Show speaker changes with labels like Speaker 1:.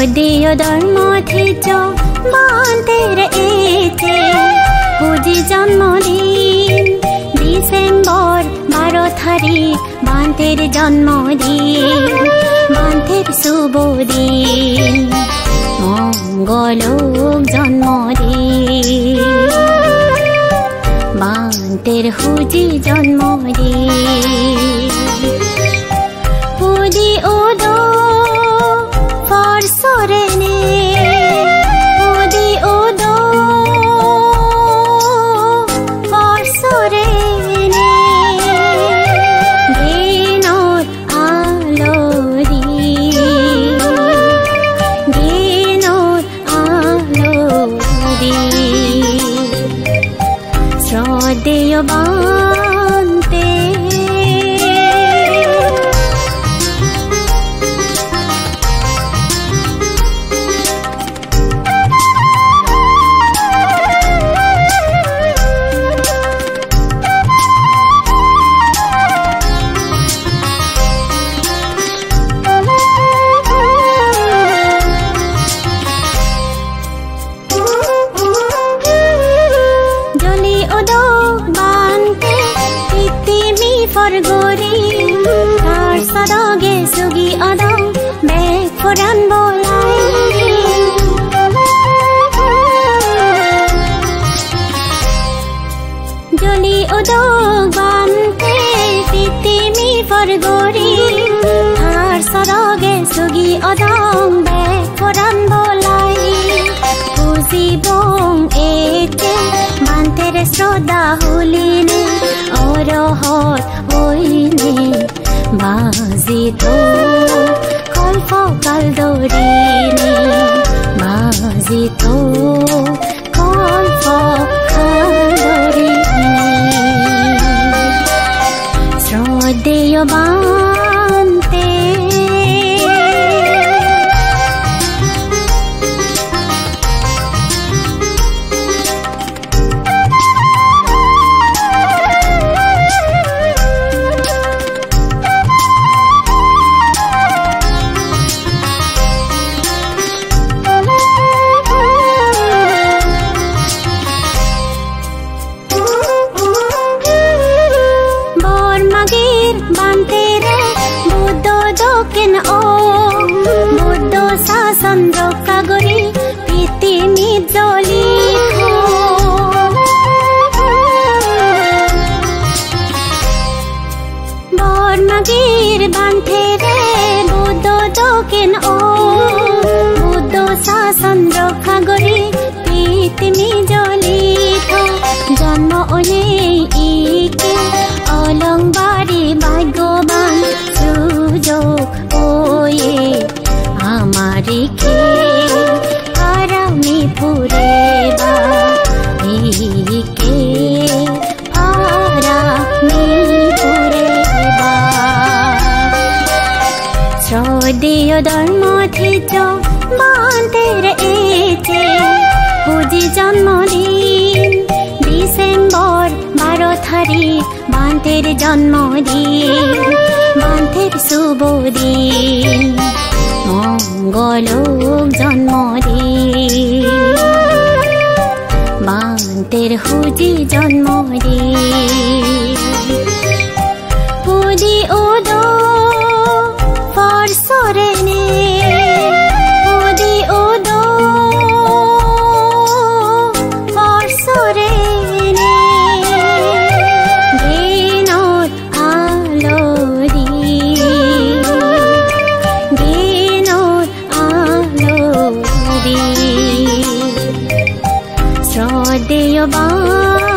Speaker 1: শ্রদ্ধেয় ধর্ম থিজ বান্তের এতে পুজি জন্মদিন ডিসেম্বর 12 তারিখ বান্তের জন্মদিন বান্তের শুভ দিন মঙ্গলক জন্মদিন বান্তের হুজি জন্মদিন পুজি উদো ফরসরেনে পুজি উদো ফরসরেনে দিনত আলো দি দিনত আলো দি শ্রদ্ধেয় Bhante Forgori, tar sadage sugi adam, bek foran bolai. Joli odog bante, titimi forgori, tar sadage sugi adam, bek foran bolai. Puji bong ete, bantere shrodha huline, orohot oine bazito kolfo kaldorine bazito kolfo kaldorine শ্রদ্ধেয় বান্তে বান্তেরে বুদ্ধ দক্ষিণ ও বুদ্ধ শাসন রক্ষা করি পৃথিবী জলি বর্মাগীর বান্তেরে বুদ্ধ দক্ষিণ ও বুদ্ধ শাসন রক্ষা করি পৃথিবী জলি জন্ম অনেক ইকে অলংবাড়ি ভাগ্যবান সুযোগ ওয়ে আমারিকে আরামি ফুরে বা ইকে আরামি ফুরে বা শ্রদ্ধেয় ধর্ম থিজ বান্তের এতে পুজি জন্মদিন ডিসেম্বর 12 তারিখ বান্তের জন্মদিন বান্তের শুভ দিন মঙ্গলক জন্মদিন বান্তের হুজি জন্মদিন পুজি উদো ফরসরেনে পুজি উদো ফরসরেনে শ্রদ্ধেয় বান্তে